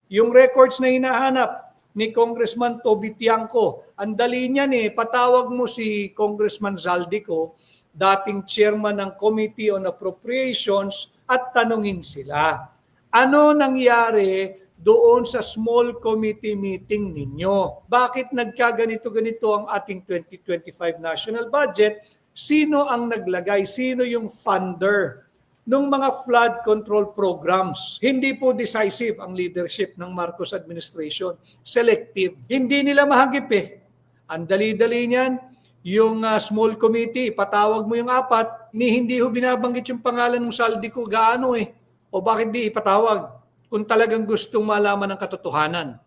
Yung records na hinahanap ni Congressman Toby Tiangco, ang dali niyan patawag mo si Congressman Zaldico, dating chairman ng Committee on Appropriations, at tanungin sila. Ano nangyari doon sa small committee meeting ninyo? Bakit nagkaganito-ganito ang ating 2025 national budget? Sino ang naglagay? Sino yung funder ng mga flood control programs? Hindi po decisive ang leadership ng Marcos administration. Selective. Hindi nila mahagip Ang dali-dali niyan, yung small committee, patawag mo yung apat, hindi ho binabanggit yung pangalan ng Zaldico gaano O bakit di ipatawag kung talagang gustong malaman ng katotohanan?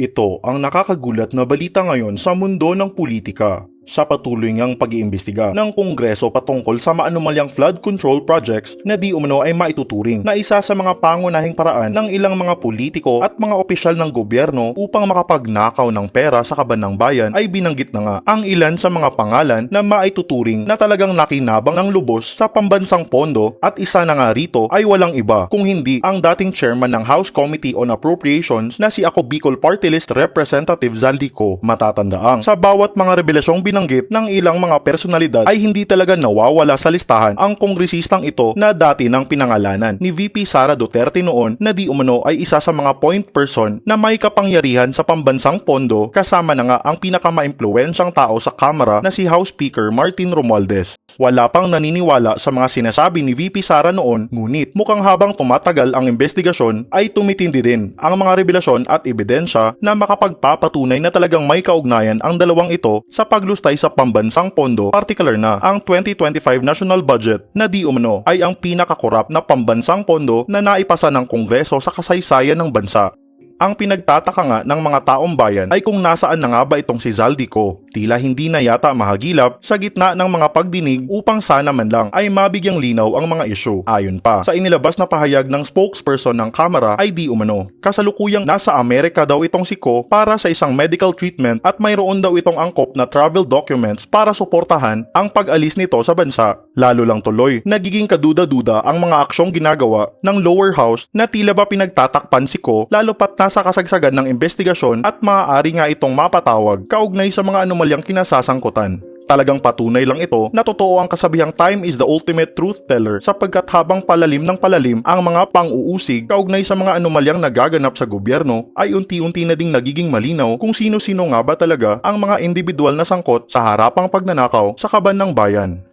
Ito ang nakakagulat na balita ngayon sa mundo ng politika. Sa patuloy ngang pag-iimbestiga ng Kongreso patungkol sa maanumalyang flood control projects na di umano ay maituturing na isa sa mga pangunahing paraan ng ilang mga politiko at mga opisyal ng gobyerno upang makapagnakaw ng pera sa kaban ng bayan, ay binanggit na nga ang ilan sa mga pangalan na maituturing na talagang nakinabang ng lubos sa pambansang pondo, at isa na nga rito ay walang iba kung hindi ang dating chairman ng House Committee on Appropriations na si Ako Bicol Party List Representative Zaldico. Matatandaang sa bawat mga revelasyong binanggit ng ilang mga personalidad ay hindi talaga nawawala sa listahan ang kongresistang ito na dati ng pinangalanan ni VP Sara Duterte noon, na di umano ay isa sa mga point person na may kapangyarihan sa pambansang pondo, kasama na nga ang pinakamaimpluwensyang tao sa Kamara na si House Speaker Martin Romualdez. Wala pang naniniwala sa mga sinasabi ni VP Sara noon, ngunit mukhang habang tumatagal ang investigasyon ay tumitindi din ang mga revelasyon at ebidensya na makapagpapatunay na talagang may kaugnayan ang dalawang ito sa paglustay sa pambansang pondo, particular na ang 2025 national budget na di umano ay ang pinakakorap na pambansang pondo na naipasa ng Kongreso sa kasaysayan ng bansa. Ang pinagtataka nga ng mga taong bayan ay kung nasaan na nga ba itong si Zaldico. Tila hindi na yata mahagilap sa gitna ng mga pagdinig upang sana man lang ay mabigyang linaw ang mga isyu. Ayon pa sa inilabas na pahayag ng spokesperson ng Kamara ay di umano kasalukuyang nasa Amerika daw itong si Ko para sa isang medical treatment, at mayroon daw itong angkop na travel documents para suportahan ang pag-alis nito sa bansa. Lalo lang tuloy nagiging kaduda-duda ang mga aksyong ginagawa ng lower house na tila ba pinagtatakpan si Ko, lalo pat nasa kasagsagan ng investigasyon at maaari nga itong mapatawag kaugnay sa mga anomalyang kinasasangkutan. Talagang patunay lang ito na totoo ang kasabihang time is the ultimate truth teller, sapagkat habang palalim ng palalim ang mga pang-uusig kaugnay sa mga anomalyang nagaganap sa gobyerno, ay unti-unti na ding nagiging malinaw kung sino-sino nga ba talaga ang mga individual na sangkot sa harapang pagnanakaw sa kaban ng bayan.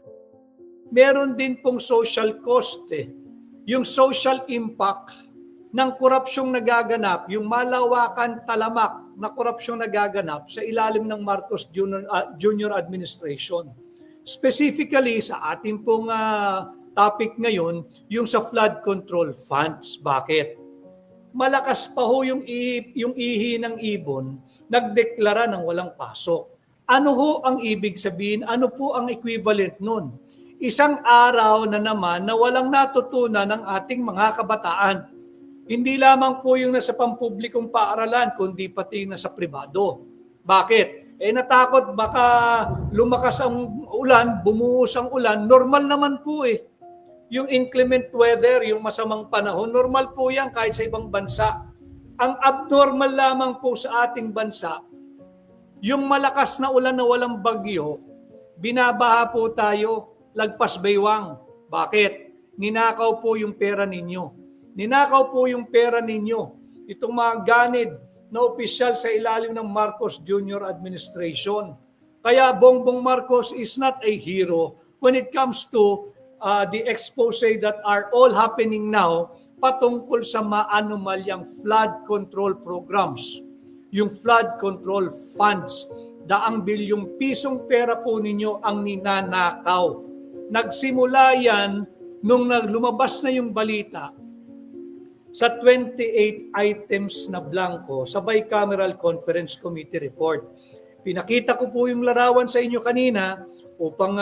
Meron din pong social cost yung social impact ng korupsyong nagaganap, yung malawakan talamak na korupsyong nagaganap sa ilalim ng Marcos Jr. administration. Specifically sa ating pong topic ngayon, yung sa flood control funds. Bakit? Malakas pa ho yung ihi ng ibon, nagdeklara ng walang pasok. Ano ho ang ibig sabihin? Ano po ang equivalent nun? Isang araw na naman na walang natutunan ng ating mga kabataan. Hindi lamang po yung nasa pampublikong paaralan, kundi pati yung nasa pribado. Bakit? Natakot baka lumakas ang ulan, bumuhos ang ulan. Normal naman po Yung inclement weather, yung masamang panahon, normal po yan kahit sa ibang bansa. Ang abnormal lamang po sa ating bansa, yung malakas na ulan na walang bagyo, binabaha po tayo, lagpas baywang. Bakit? Ninakaw po yung pera ninyo. Ninakaw po yung pera ninyo. Itong mga ganid na opisyal sa ilalim ng Marcos Jr. administration. Kaya Bongbong Marcos is not a hero when it comes to the expose that are all happening now patungkol sa maanumalyang flood control programs. Yung flood control funds, daang bilyong pisong pera po ninyo ang ninanakaw. Nagsimula yan nung lumabas na yung balita sa 28 items na blanco sa Bicameral Conference Committee report. Pinakita ko po yung larawan sa inyo kanina upang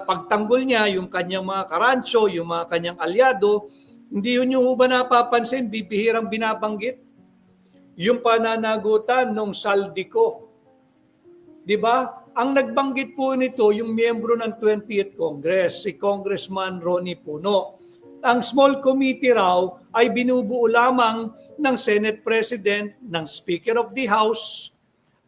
pagtanggol niya yung kanyang mga karancho, yung mga kanyang alyado. Hindi yun yung ba napapansin, bibihirang binabanggit? Yung pananagutan ng Zaldico. Diba? Ang nagbanggit po nito yung miyembro ng 20th Congress, si Congressman Ronnie Puno. Ang small committee raw ay binubuo lamang ng Senate President, ng Speaker of the House,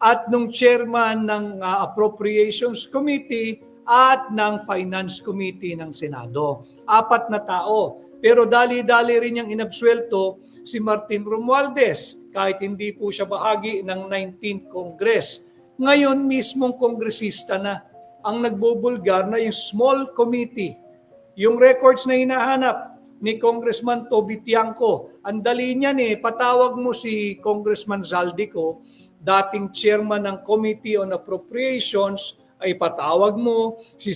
at ng Chairman ng Appropriations Committee at ng Finance Committee ng Senado. 4 na tao. Pero dali-dali rin niyang inabsuelto si Martin Romualdez kahit hindi po siya bahagi ng 19th Congress. Ngayon mismong kongresista na ang nagbubulgar na yung small committee. Yung records na hinahanap ni Congressman Toby Tiangco, ang dali niyan patawag mo si Congressman Zaldico, dating chairman ng Committee on Appropriations, ay patawag mo si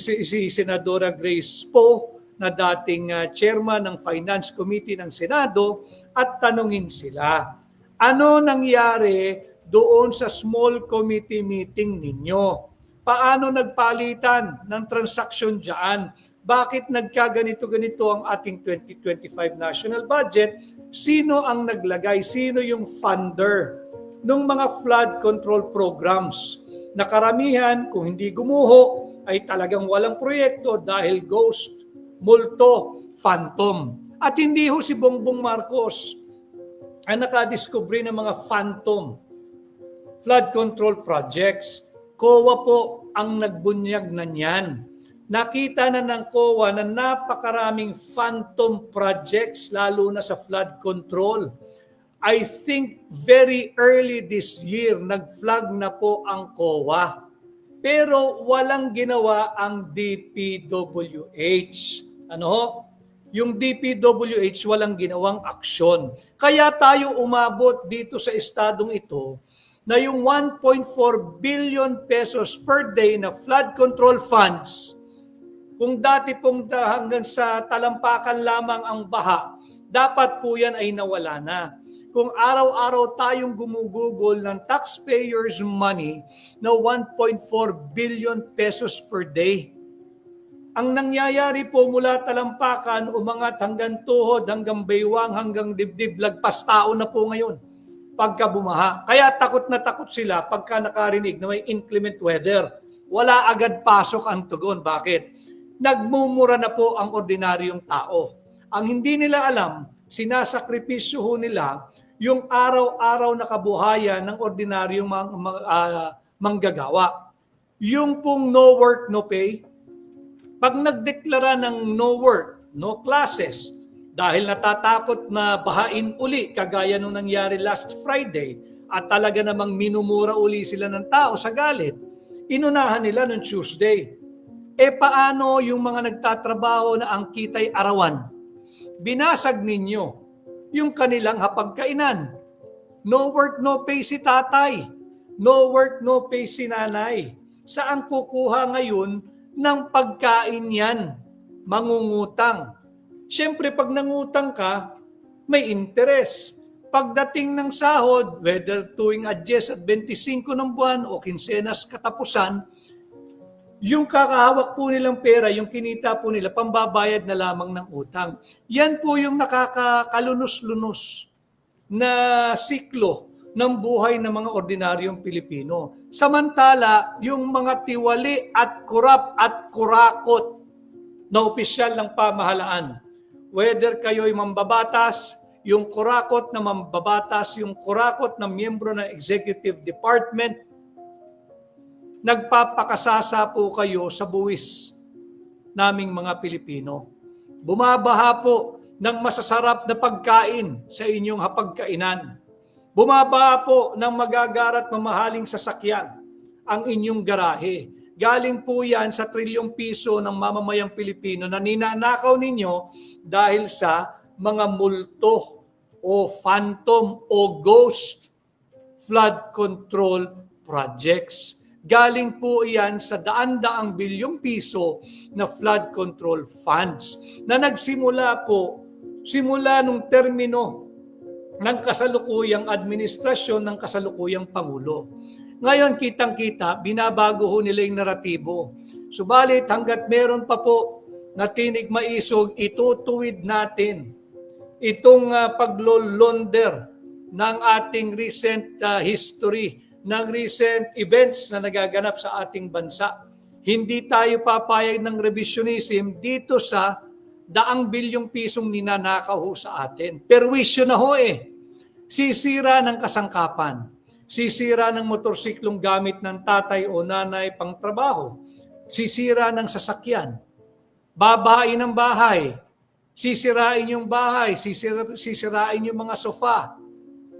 Senadora Grace Poe, na dating chairman ng Finance Committee ng Senado, at tanungin sila, ano nangyari doon sa small committee meeting ninyo? Paano nagpalitan ng transaksyon dyan? Bakit nagkaganito-ganito ang ating 2025 national budget? Sino ang naglagay? Sino yung funder ng mga flood control programs? Na karamihan, kung hindi gumuho, ay talagang walang proyekto dahil ghost, multo, phantom. At hindi ho si Bongbong Marcos ang nakadiscovery ng mga phantom flood control projects. COA po ang nagbunyag na niyan. Nakita na ng COA na napakaraming phantom projects lalo na sa flood control. I think very early this year, nag-flag na po ang COA. Pero walang ginawa ang DPWH. Ano? Yung DPWH walang ginawang aksyon. Kaya tayo umabot dito sa estadong ito na yung 1.4 billion pesos per day na flood control funds, kung dati pong hanggang sa talampakan lamang ang baha, dapat po yan ay nawala na. Kung araw-araw tayong gumugugol ng taxpayers' money na 1.4 billion pesos per day, ang nangyayari po mula talampakan, umangat hanggang tuhod, hanggang baywang, hanggang dibdib, lagpas tao na po ngayon pagka bumaha. Kaya takot na takot sila pagka nakarinig na may inclement weather. Wala agad pasok ang tugon. Bakit? Nagmumura na po ang ordinaryong tao. Ang hindi nila alam, sinasakripisyo ho nila yung araw-araw na kabuhayan ng ordinaryong manggagawa. Yung pong no work, no pay, pag nagdeklara ng no work, no classes, dahil natatakot na bahain uli, kagaya nung nangyari last Friday, at talaga namang minumura uli sila ng tao sa galit, inunahan nila noong Tuesday. Paano yung mga nagtatrabaho na ang kita'y arawan? Binasag ninyo yung kanilang hapagkainan. No work, no pay si tatay. No work, no pay si nanay. Saan kukuha ngayon ng pagkain yan? Mangungutang. Siyempre, pag nangutang ka, may interest. Pagdating ng sahod, whether tuwing adjust at 25 ng buwan o kinsenas katapusan, yung kakahawak po nilang pera, yung kinita po nila, pambabayad na lamang ng utang. Yan po yung nakakalunos-lunos na siklo ng buhay ng mga ordinaryong Pilipino. Samantala, yung mga tiwali at kurap at kurakot na opisyal ng pamahalaan, whether kayo'y mambabatas, yung kurakot na mambabatas, yung kurakot na miyembro ng executive department, nagpapakasasa po kayo sa buwis naming mga Pilipino. Bumabaha po ng masasarap na pagkain sa inyong hapagkainan. Bumabaha po ng magagarat mamahaling sasakyan ang inyong garahe. Galing po yan sa trilyong piso ng mamamayang Pilipino na ninanakaw ninyo dahil sa mga multo o phantom o ghost flood control projects. Galing po yan sa daan-daang bilyong piso na flood control funds na nagsimula po, simula nung termino ng kasalukuyang administrasyon ng kasalukuyang Pangulo. Ngayon, kitang-kita, binabago ho nila yung naratibo. Subalit, hanggat meron pa po na tinig maisog, itutuwid natin itong paglolonder ng ating recent history, ng recent events na nagaganap sa ating bansa. Hindi tayo papayag ng revisionism dito sa daang bilyong pisong ninanakaw ho sa atin. Perwisyo na ho eh. Sisira ng kasangkapan. Sisira ng motorsiklong gamit ng tatay o nanay pang trabaho. Sisira ng sasakyan. Babahain ng bahay. Sisirain yung bahay. Sisirain yung mga sofa.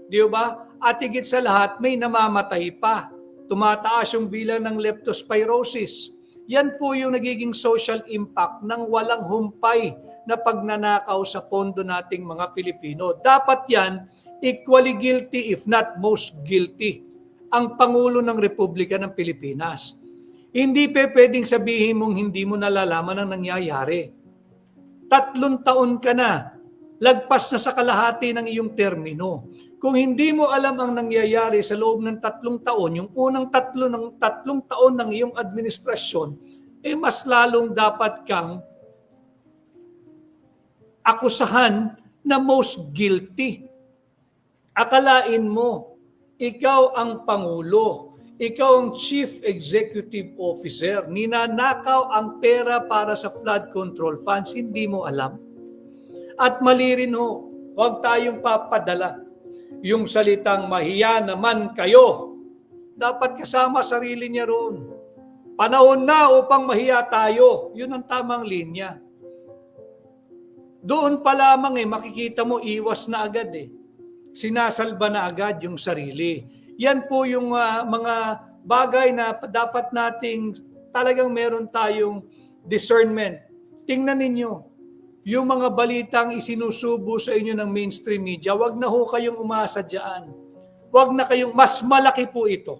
Di ba? At higit sa lahat, may namamatay pa. Tumataas yung bilang ng leptospirosis. Yan po yung nagiging social impact ng walang humpay na pagnanakaw sa pondo nating mga Pilipino. Dapat yan, equally guilty if not most guilty, ang Pangulo ng Republika ng Pilipinas. Hindi pwedeng sabihin mong hindi mo nalalaman ang nangyayari. 3 taon ka na, lagpas na sa kalahati ng iyong termino. Kung hindi mo alam ang nangyayari sa loob ng 3 taon, yung unang 3 taon ng iyong administrasyon, mas lalong dapat kang akusahan na most guilty. Akalain mo, ikaw ang Pangulo, ikaw ang Chief Executive Officer, ninanakaw ang pera para sa flood control funds, hindi mo alam. At mali rin ho, huwag tayong papadala. Yung salitang mahiya naman kayo, dapat kasama sarili niya roon. Panahon na upang mahiya tayo. Yun ang tamang linya. Doon pa lamang makikita mo iwas na agad Sinasalba na agad yung sarili. Yan po yung mga bagay na dapat nating talagang meron tayong discernment. Tingnan ninyo. Yung mga balitang isinusubo sa inyo ng mainstream media, wag na ho kayong umasa dyan. Wag na kayong, mas malaki po ito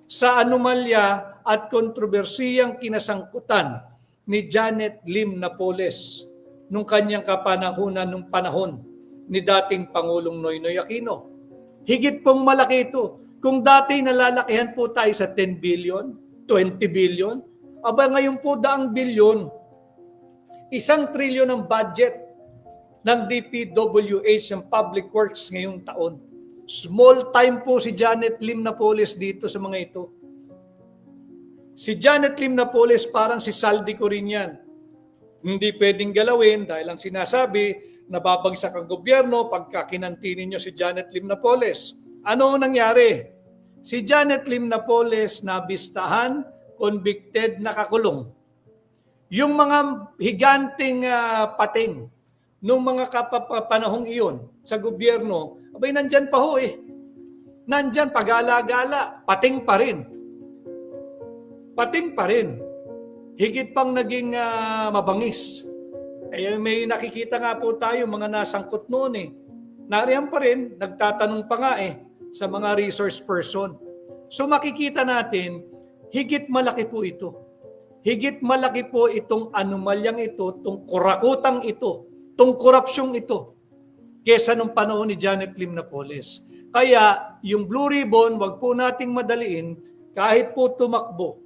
sa anomalya at kontrobersiyang kinasangkutan ni Janet Lim Napoles nung kanyang kapanahunan nung panahon ni dating Pangulong Noynoy Aquino. Higit pong malaki ito. Kung dati nalalakihan po tayo sa 10 billion, 20 billion, aba ngayon po 1 billion, 1 trilyon ang budget ng DPWH ng Public Works ngayong taon. Small time po si Janet Lim Napoles dito sa mga ito. Si Janet Lim Napoles parang si Saldi ko rin yan. Hindi pwedeng galawin dahil ang sinasabi, nababagsak ang gobyerno pagka kinantinin nyo si Janet Lim Napoles. Ano nangyari? Si Janet Lim Napoles nabistahan, convicted, nakakulong. Yung mga higanting pating nung mga panahong iyon sa gobyerno, abay nandyan pa ho Nandyan, pagala-gala, pating pa rin. Pating pa rin. Higit pang naging mabangis. May nakikita nga po tayo, mga nasangkot noon Nariyan pa rin, nagtatanong pa nga sa mga resource person. So makikita natin, higit malaki po ito. Higit malaki po itong anomalyang ito, itong kurakutang ito, itong korupsyong ito, kesa nung panahon ni Janet Lim Napoles. Kaya yung Blue Ribbon, wag po nating madaliin, kahit po tumakbo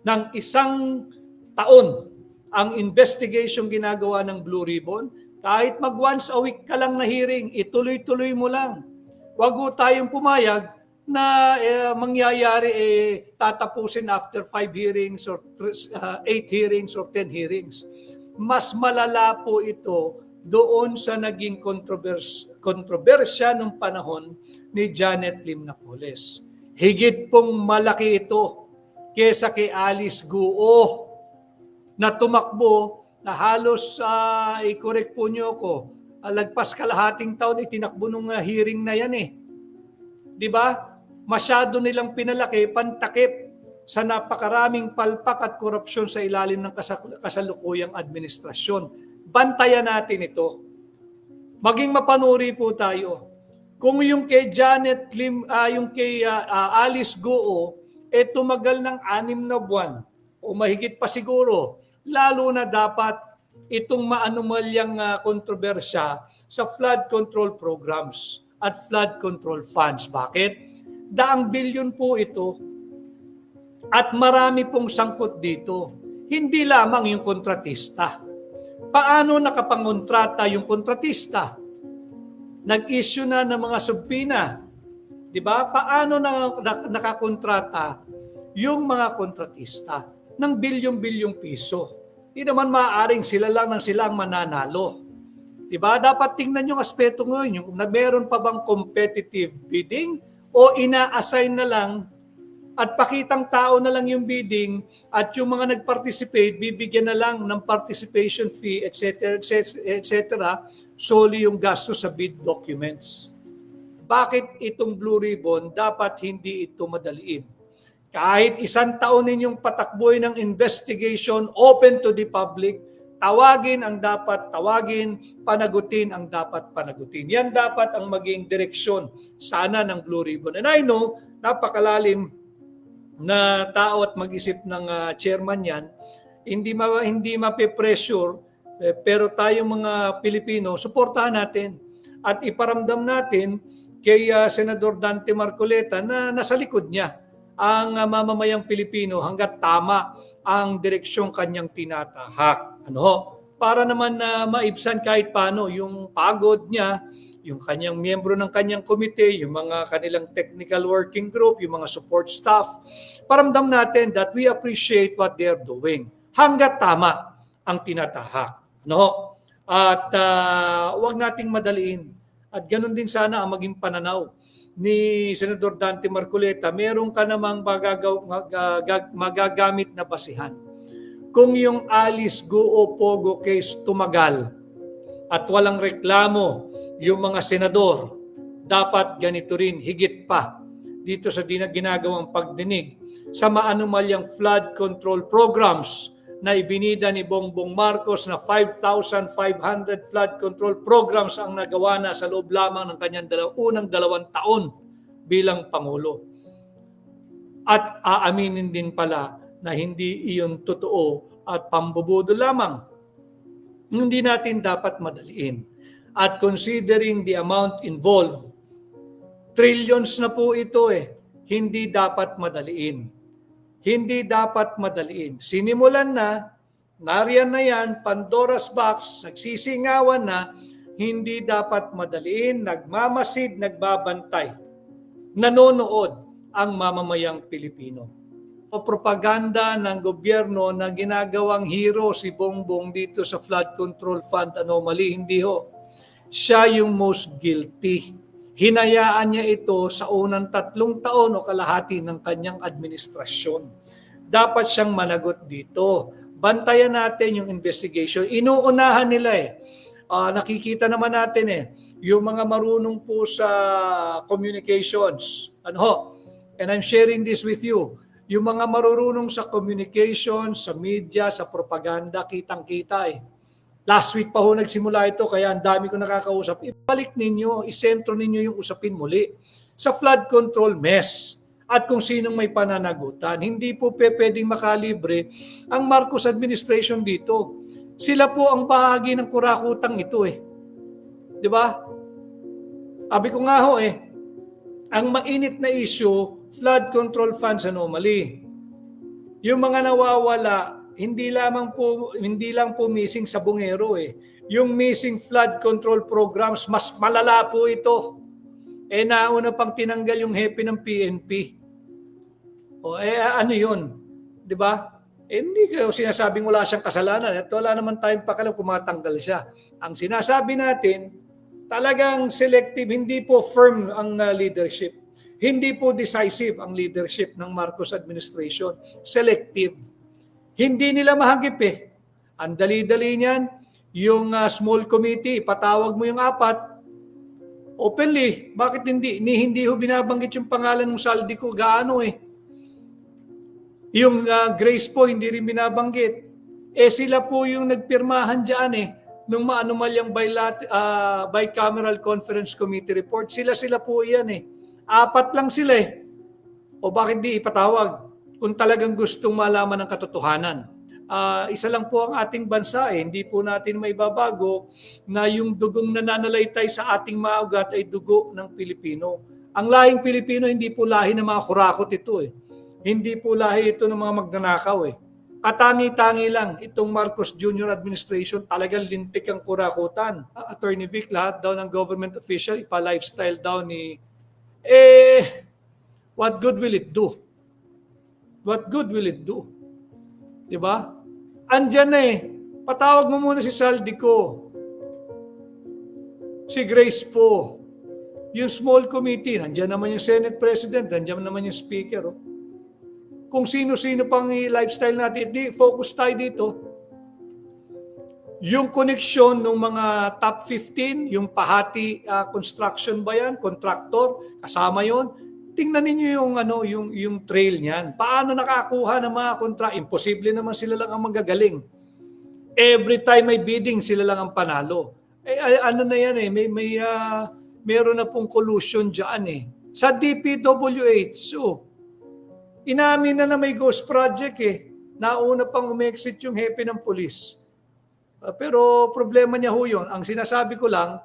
ng 1 taon ang investigation ginagawa ng Blue Ribbon, kahit mag once a week ka lang na hearing, ituloy-tuloy mo lang. Wag po tayong pumayag na mangyayari tatapusin after 5 hearings or 8 hearings or 10 hearings. Mas malala po ito doon sa naging kontrobersya nung panahon ni Janet Lim Napoles. Higit pong malaki ito kesa kay Alice Guo na tumakbo na halos, i-correct po nyo ako, lagpas kalahating taon itinakbo nung hearing na yan Di ba? Masyado nilang pinalaki, pantakip sa napakaraming palpak at korupsyon sa ilalim ng kasalukuyang administrasyon. Bantayan natin ito. Maging mapanuri po tayo. Kung yung kay Janet Lim, yung kay Alice Guo, tumagal ng 6 na buwan o mahigit pa siguro, lalo na dapat itong maanumalyang kontrobersya sa flood control programs at flood control funds. Bakit? 100 bilyon po ito at marami pong sangkot dito. Hindi lamang yung kontratista. Paano nakapangontrata yung kontratista? Nag-issue na ng mga subpina. Di ba? Paano nakakontrata yung mga kontratista ng bilyong-bilyong piso? Di naman maaaring sila lang ng silang mananalo. Diba? Dapat tingnan yung aspeto ngayon, yung meron pa bang competitive bidding o ina-assign na lang at pakitang tao na lang yung bidding at yung mga nag-participate, bibigyan na lang ng participation fee, etc., etc., solely yung gasto sa bid documents. Bakit itong Blue Ribbon dapat hindi ito madaliin? Kahit 1 taon ninyong patakbuhin ng investigation open to the public, tawagin ang dapat tawagin, panagutin ang dapat panagutin. Yan dapat ang maging direksyon sana ng Blue Ribbon. And I know, napakalalim na tao at mag-isip ng chairman yan, hindi mape-pressure, pero tayong mga Pilipino, suportahan natin at iparamdam natin kay Senador Dante Marcoleta na nasa likod niya ang mamamayang Pilipino hanggat tama ang direksyong kanyang tinatahak. Para naman na maibsan kahit paano yung pagod niya, yung kanyang miyembro ng kanyang komite, yung mga kanilang technical working group, yung mga support staff. Paramdam natin that we appreciate what they're doing hanggat tama ang tinatahak. At wag nating madaliin. At ganun din sana ang maging pananaw ni Senador Dante Marcoleta. Meron ka namang magagamit na basihan. Kung yung Alice Guo Pogo case tumagal at walang reklamo yung mga senador, dapat ganito rin, higit pa dito sa ginagawang pagdinig sa maanumalyang flood control programs na ibinida ni Bongbong Marcos na 5,500 flood control programs ang nagawa na sa loob lamang ng kanyang unang 2 taon bilang Pangulo. At aaminin din pala na hindi iyon totoo at pambubudo lamang. Hindi natin dapat madaliin. At considering the amount involved, trillions na po ito hindi dapat madaliin. Hindi dapat madaliin. Sinimulan na, nariyan na yan, Pandora's box, nagsisingawan na, hindi dapat madaliin, nagmamasid, nagbabantay. Nanonood ang mamamayang Pilipino. O propaganda ng gobyerno na ginagawang hero si Bongbong dito sa flood control fund anomaly, hindi ho. Siya yung most guilty. Hinayaan niya ito sa unang 3 taon o kalahati ng kanyang administrasyon. Dapat siyang managot dito. Bantayan natin yung investigation. Inuunahan nila nakikita naman natin yung mga marunong po sa communications. And I'm sharing this with you. Yung mga marurunong sa communications, sa media, sa propaganda, kitang-kita Last week pa ho nagsimula ito, kaya ang dami ko nakakausap. Ibalik ninyo, isentro ninyo yung usapin muli sa flood control mess at kung sinong may pananagutan. Hindi po pwedeng makalibre ang Marcos administration dito. Sila po ang bahagi ng kurakutang ito Di ba? Sabi ko nga ho ang mainit na issue, flood control funds anomaly. Yung mga nawawala, hindi lang po missing sa bungero Yung missing flood control programs, mas malala po ito. Nauna pang tinanggal yung hepe ng PNP. Ano yun? Di ba? Hindi kayo sinasabing wala siyang kasalanan at wala naman tayong pakialam kung matanggal siya. Ang sinasabi natin, talagang selective, hindi po firm ang leadership. Hindi po decisive ang leadership ng Marcos administration. Selective. Hindi nila mahagip Ang dali-dali niyan, yung small committee, patawag mo yung 4, openly. Bakit hindi? Hindi ho binabanggit yung pangalan ng saldi ko, gaano Yung Grace po, hindi rin binabanggit. Sila po yung nagpirmahan dyan nung maanumalyang bicameral conference committee report. Sila po yan 4 lang sila O bakit di ipatawag? Kung talagang gustong malaman ng katotohanan. Isa lang po ang ating bansa hindi po natin maibabago na yung dugong nananalaytay sa ating mga ugat ay dugo ng Pilipino. Ang lahing Pilipino hindi po lahi ng mga kurakot ito Hindi po lahi ito ng mga magnanakaw Katangi-tangi lang itong Marcos Jr. administration, talagang lintik ang kurakutan. Attorney Vic, lahat daw ng government official, ipa-lifestyle daw ni what good will it do? What good will it do? Diba? andyan na eh. Patawag mo muna si Saldico, si Grace po, yung small committee, nandiyan naman yung Senate President, nandiyan naman yung Speaker. Oh. Kung sino-sino pang lifestyle natin, focus tayo dito. Yung connection ng mga top 15, yung Pahati construction ba yan, contractor, kasama yon. Tingnan ninyo yung trail niyan. Paano nakakuha ng mga kontra? Imposible naman sila lang ang magagaling. Every time may bidding, sila lang ang panalo. Ano na yan eh, meron na pong collusion dyan eh. Sa DPWH, inamin na may ghost project eh. Nauna pang umexit yung hepe ng polis. Pero problema niya ho yun. Ang sinasabi ko lang,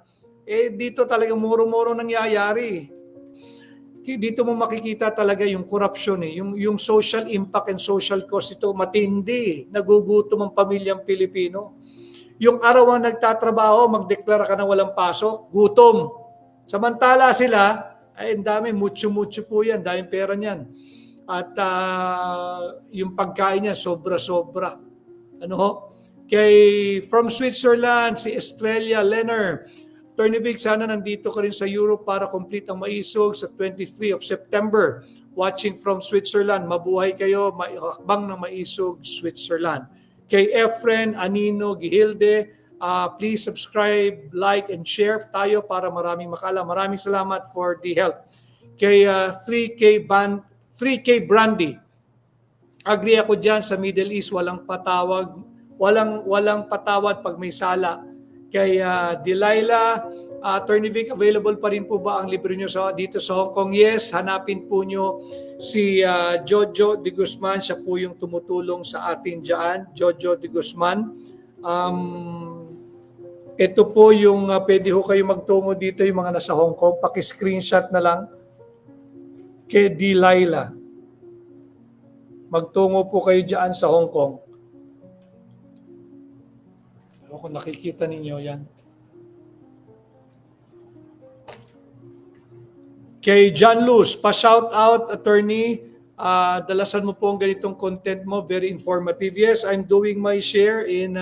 dito talaga muro-muro nangyayari. Dito mo makikita talaga yung corruption eh. Yung social impact and social cost ito matindi. Nagugutom ang pamilyang Pilipino. Yung araw ang nagtatrabaho, magdeklara ka na walang pasok, gutom. Samantala sila, ay ang dami, mucho-mucho po yan, daming pera niyan. At yung pagkain niya, sobra-sobra. Ano ho? From Switzerland, si Estrella Lenner. Attorney Vic, sana nandito ka rin sa Europe para complete ang maisog sa 23 of September. Watching from Switzerland, mabuhay kayo, hakbang ng maisog, Switzerland. Kay Efren, Anino, Gihilde, please subscribe, like, and share tayo para maraming makala. Maraming salamat for the help. Kay 3K Brandy, agree ako dyan sa Middle East, walang patawad pag may sala. Kay Delilah, Attorney Vic, available pa rin po ba ang libro nyo dito sa Hong Kong? Yes, hanapin po nyo si Jojo de Guzman. Siya po yung tumutulong sa atin dyan, Jojo de Guzman. Ito po yung pwede ho kayo magtungo dito, yung mga nasa Hong Kong. Paki-screenshot na lang kay Delilah. Magtungo po kayo dyan sa Hong Kong. Kung nakikita ninyo yan. Kay John Luz, pa-shout out, attorney. Dalasan mo po ang ganitong content mo. Very informative. Yes, I'm doing my share in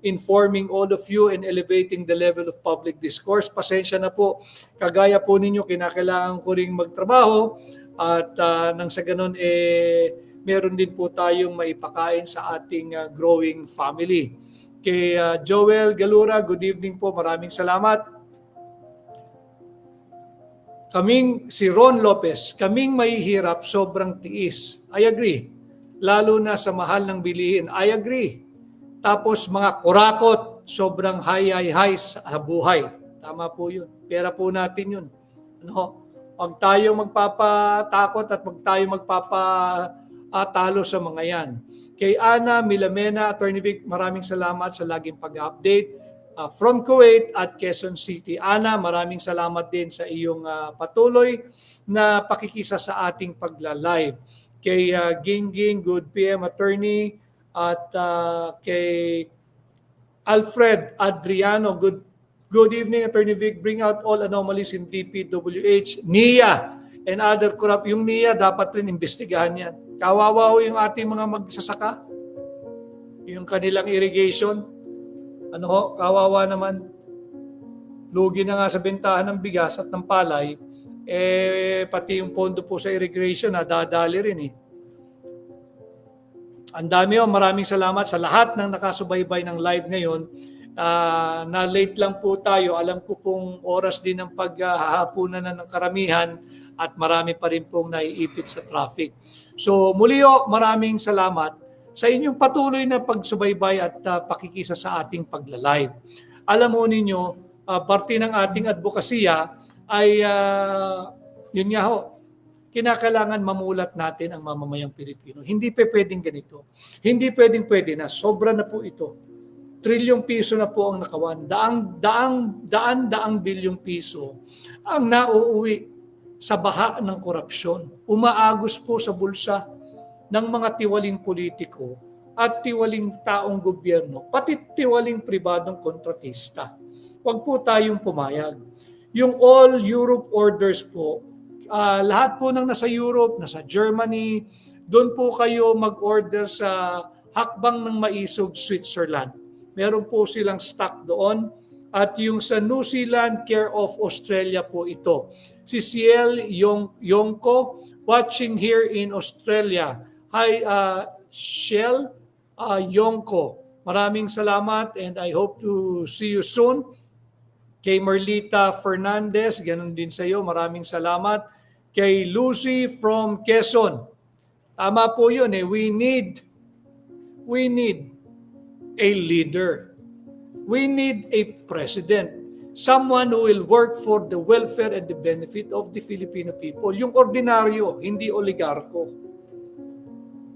informing all of you and elevating the level of public discourse. Pasensya na po. Kagaya po ninyo, kinakailangan ko ring magtrabaho at nang sa ganun, meron din po tayong maipakain sa ating growing family. Kay Joel Galura, good evening po. Maraming salamat. Si Ron Lopez, kaming mahihirap, sobrang tiis. I agree. Lalo na sa mahal ng bilihin. I agree. Tapos mga kurakot, sobrang high sa buhay. Tama po yun. Pera po natin yun. Ano? Huwag tayong magpapatakot at huwag tayong magpapatalo sa mga yan. Kay Ana Milamena, Attorney Vic, maraming salamat sa laging pag-update from Kuwait at Quezon City. Ana, maraming salamat din sa iyong patuloy na pakikisa sa ating pagla-live. Kay Gingging, good PM Attorney, at kay Alfred Adriano, good evening Attorney Vic, bring out all anomalies in DPWH, NIA, and other corrupt. Yung NIA, dapat rin imbestigahan yan. Kawawa ho yung ating mga magsasaka. Yung kanilang irrigation. Kawawa naman. Lugi na nga sa bentahan ng bigas at ng palay. Pati yung pondo po sa irrigation, nadadali rin eh. Ang dami ho, maraming salamat sa lahat ng nakasubaybay ng live ngayon. Na late lang po tayo. Alam ko pong oras din ng paghahapunan na ng karamihan at marami pa rin pong naiipit sa traffic. So muli ho, maraming salamat sa inyong patuloy na pagsubaybay at pakikisa sa ating pagla-live. Alam mo ninyo, parte ng ating advokasya ay yun nga ho, kinakailangan mamulat natin ang mamamayang Pilipino. Hindi pwedeng ganito. Hindi pwede na. Sobra na po ito. Trilyong piso na po ang nakawan. Daang bilyong piso ang nauuwi sa baha ng korupsyon. Umaagos po sa bulsa ng mga tiwaling politiko at tiwaling taong gobyerno, pati tiwaling pribadong kontratista. Huwag po tayong pumayag. Yung all Europe orders po, lahat po ng nasa Europe, nasa Germany, doon po kayo mag-order sa Hakbang ng Maisog, Switzerland. Meron po silang stock doon. At yung sa New Zealand, care of Australia po ito. Si Ciel Yongko, watching here in Australia. Hi, Ciel Yongko. Maraming salamat and I hope to see you soon. Kay Merlita Fernandez, ganun din sa iyo. Maraming salamat. Kay Lucy from Quezon. Tama po yun eh. We need a leader. We need a president. Someone who will work for the welfare and the benefit of the Filipino people. Yung ordinaryo, hindi oligarko.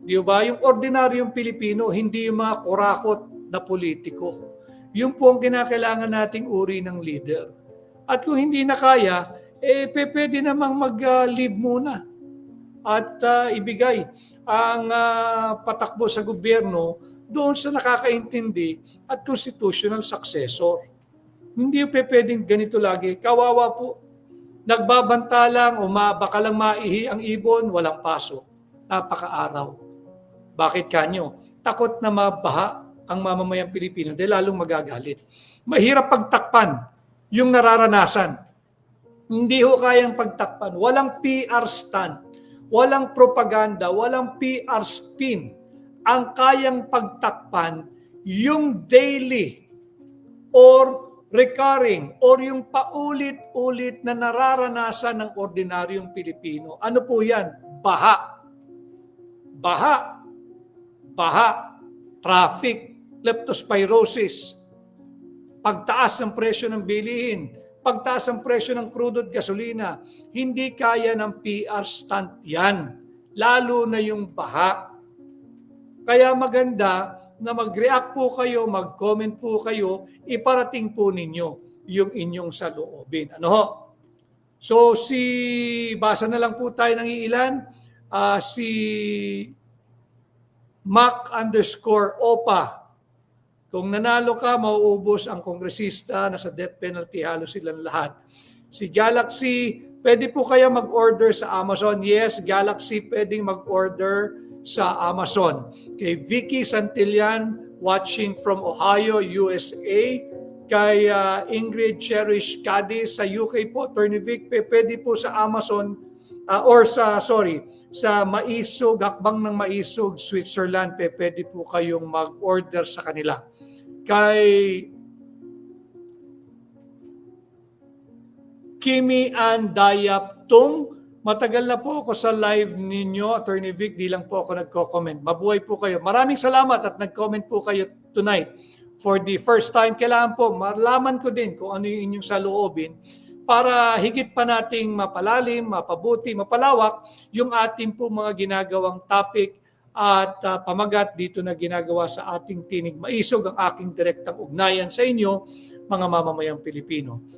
Di ba? Yung ordinaryong Pilipino, hindi yung mga kurakot na politiko. Yung po ang kinakailangan nating uri ng leader. At kung hindi na kaya, pwede namang mag-leave muna at ibigay ang patakbo sa gobyerno doon sa nakakaintindi at constitutional successor. Hindi pwedeng ganito lagi. Kawawa po. Nagbabanta lang o baka lang maihi ang ibon, walang pasok. Napaka-araw. Bakit kanyo? Takot na mabaha ang mamamayang Pilipino dahil lalong magagalit. Mahirap pagtakpan yung nararanasan. Hindi ho kayang pagtakpan. Walang PR stunt, walang propaganda, walang PR spin. Ang kayang pagtakpan yung daily or recurring or yung paulit-ulit na nararanasan ng ordinaryong Pilipino. Ano po yan? Baha. Baha. Baha. Traffic. Leptospirosis. Pagtaas ng presyo ng bilihin. Pagtaas ng presyo ng crude at gasolina. Hindi kaya ng PR stunt yan. Lalo na yung baha. Kaya maganda na mag-react po kayo, mag-comment po kayo, iparating po ninyo yung inyong saloobin. Ano ho? So basa na lang po tayo ng iilan. Si Mac_Opa. Kung nanalo ka, mauubos ang kongresista na sa death penalty, halos silang lahat. Si Galaxy, pwede po kaya mag-order sa Amazon? Yes, Galaxy pwedeng mag-order sa Amazon. Kay Vicky Santillan, watching from Ohio, USA. Kay Ingrid Cherish Cadiz sa UK po, Attorney Vic, pwede po sa Amazon sa Maisog, Hakbang ng Maisog, Switzerland, pwede po kayong mag-order sa kanila. Kay Kimi Ann Dayaptung, matagal na po ako sa live ninyo, Attorney Vic, di lang po ako nagko-comment. Mabuhay po kayo. Maraming salamat at nag-comment po kayo tonight. For the first time, kailangan po malaman ko din kung ano yung inyong saloobin para higit pa nating mapalalim, mapabuti, mapalawak yung ating po mga ginagawang topic at pamagat dito na ginagawa sa ating Tinig Maisog, ang aking direktang ugnayan sa inyo, mga mamamayang Pilipino.